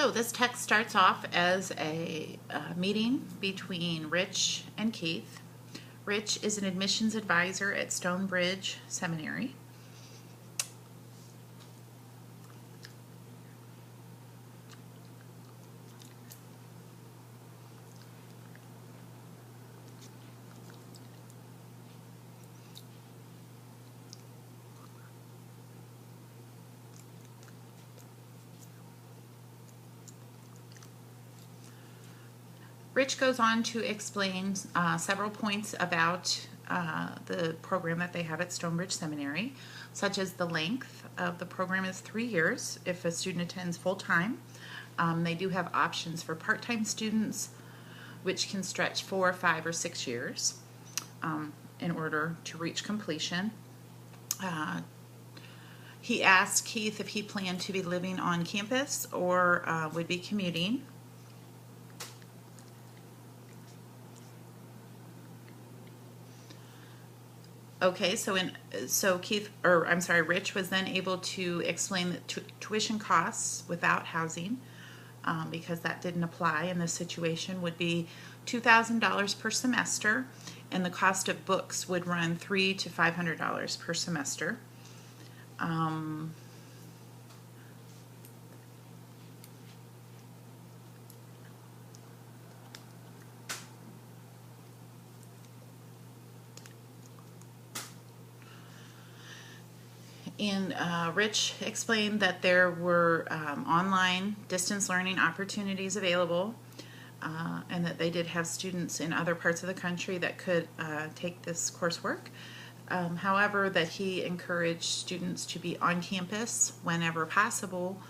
So this text starts off as a meeting between Rich and Keith. Rich is an admissions advisor at Stonebridge Seminary. Rich goes on to explain several points about the program that they have at Stonebridge Seminary, such as the length of the program is 3 years if a student attends full-time. They do have options for part-time students, which can stretch 4, 5, or 6 years in order to reach completion. He asked Keith if he planned to be living on campus or would be commuting. Okay, Rich was then able to explain that tuition costs without housing, because that didn't apply in this situation, would be $2,000 per semester, and the cost of books would run $300 to $500 per semester. And Rich explained that there were online distance learning opportunities available, and that they did have students in other parts of the country that could take this coursework. However, that he encouraged students to be on campus whenever possible,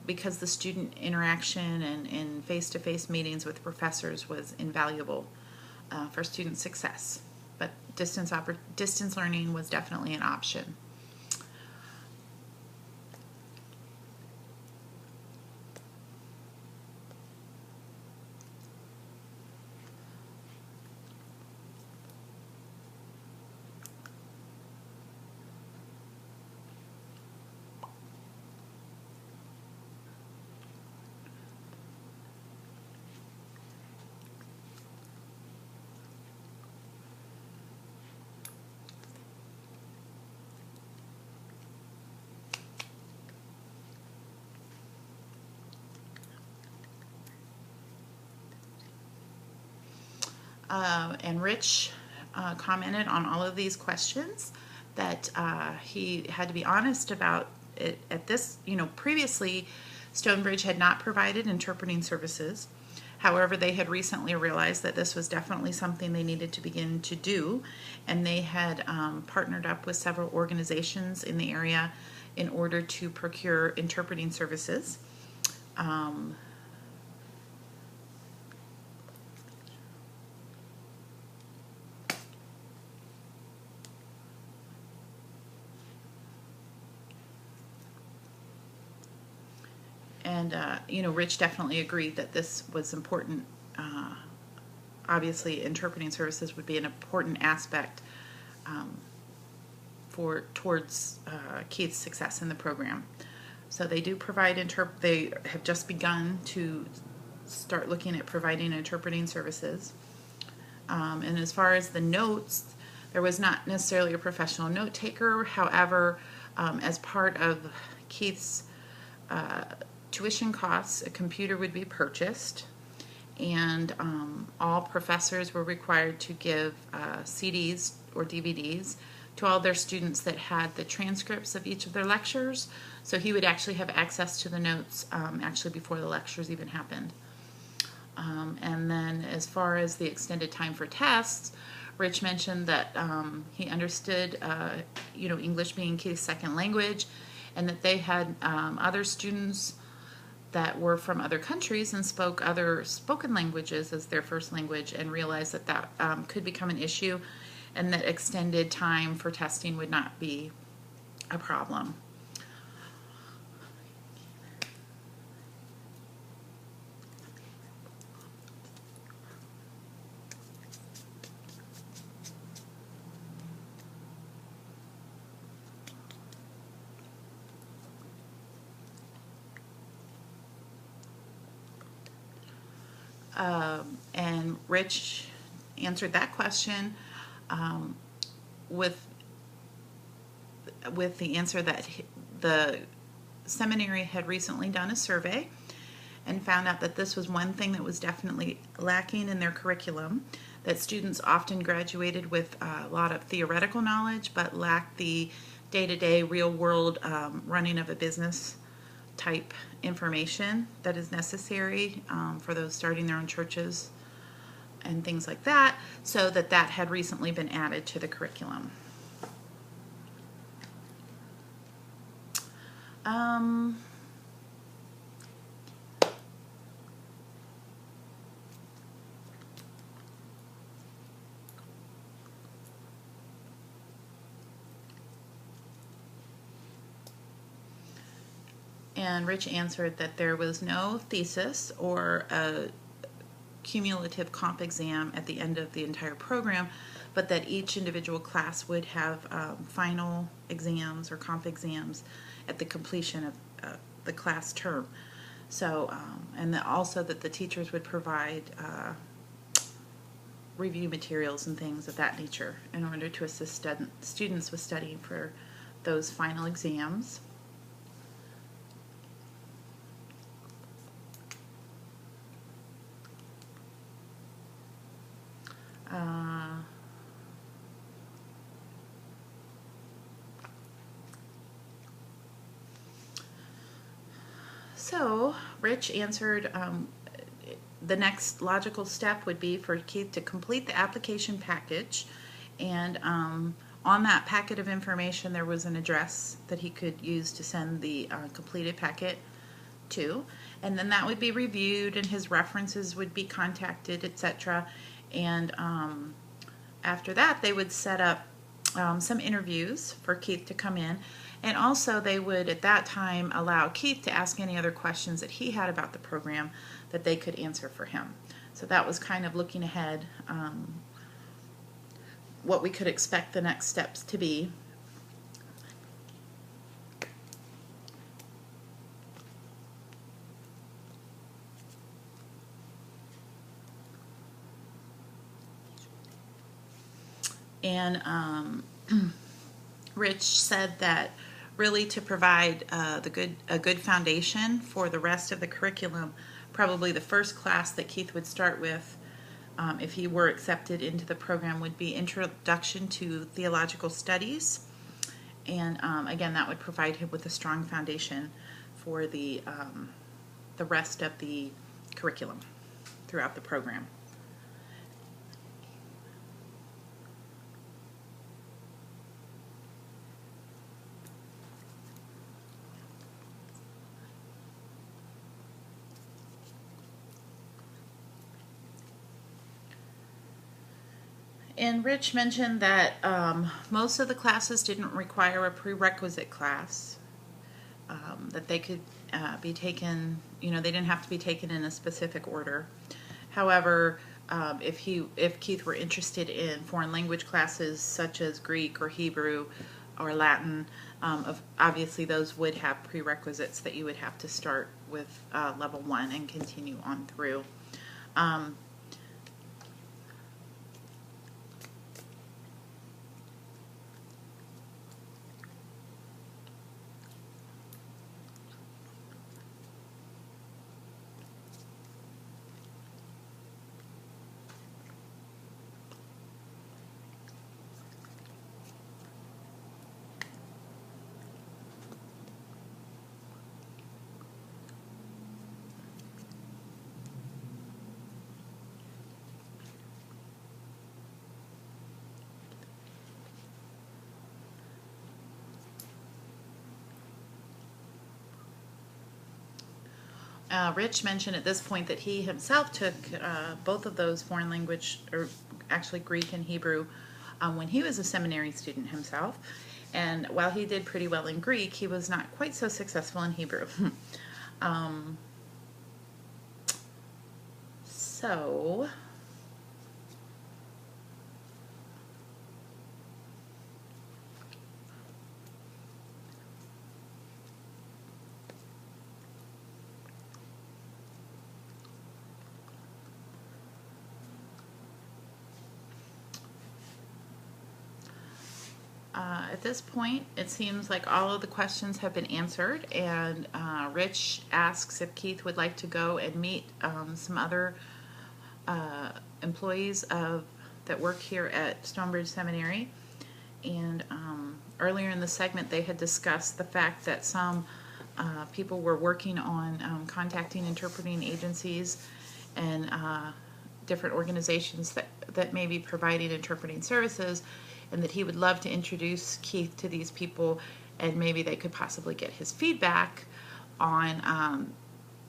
because the student interaction and face-to-face meetings with professors was invaluable for student success. But distance learning was definitely an option. And Rich commented on all of these questions, that he had to be honest about it at this, previously Stonebridge had not provided interpreting services. However, they had recently realized that this was definitely something they needed to begin to do, and they had partnered up with several organizations in the area in order to procure interpreting services. And, Rich definitely agreed that this was important. Obviously, interpreting services would be an important aspect towards Keith's success in the program. So they do provide they have just begun to start looking at providing interpreting services. And as far as the notes, there was not necessarily a professional note taker. However, as part of Keith's tuition costs, a computer would be purchased, and all professors were required to give CDs or DVDs to all their students that had the transcripts of each of their lectures, so he would actually have access to the notes actually before the lectures even happened. And then as far as the extended time for tests, Rich mentioned that he understood English being Keith's second language, and that they had other students that were from other countries and spoke other spoken languages as their first language, and realized that could become an issue, and that extended time for testing would not be a problem. And Rich answered that question with the answer that the seminary had recently done a survey and found out that this was one thing that was definitely lacking in their curriculum, that students often graduated with a lot of theoretical knowledge but lacked the day-to-day real-world running of a business type information that is necessary for those starting their own churches and things like that, so that had recently been added to the curriculum. And Rich answered that there was no thesis or a cumulative comp exam at the end of the entire program, but that each individual class would have final exams or comp exams at the completion of the class term. So, and also that the teachers would provide review materials and things of that nature in order to assist students with studying for those final exams. So Rich answered the next logical step would be for Keith to complete the application package, and on that packet of information there was an address that he could use to send the completed packet to, and then that would be reviewed and his references would be contacted, etc. And after that they would set up some interviews for Keith to come in, and also they would at that time allow Keith to ask any other questions that he had about the program that they could answer for him. So that was kind of looking ahead, what we could expect the next steps to be. And Rich said that really to provide a good foundation for the rest of the curriculum, probably the first class that Keith would start with if he were accepted into the program would be Introduction to Theological Studies. And again, that would provide him with a strong foundation for the rest of the curriculum throughout the program. And Rich mentioned that most of the classes didn't require a prerequisite class, that they could be taken, they didn't have to be taken in a specific order. However, if Keith were interested in foreign language classes such as Greek or Hebrew or Latin, obviously those would have prerequisites that you would have to start with level 1 and continue on through. Rich mentioned at this point that he himself took both of those foreign language, or actually Greek and Hebrew, when he was a seminary student himself. And while he did pretty well in Greek, he was not quite so successful in Hebrew. So At this point, it seems like all of the questions have been answered, and Rich asks if Keith would like to go and meet some other employees that work here at Stonebridge Seminary. And earlier in the segment, they had discussed the fact that some people were working on contacting interpreting agencies and different organizations that may be providing interpreting services, and that he would love to introduce Keith to these people, and maybe they could possibly get his feedback on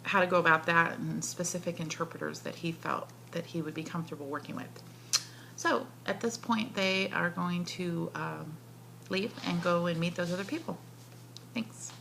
how to go about that and specific interpreters that he felt that he would be comfortable working with. So at this point, they are going to leave and go and meet those other people. Thanks.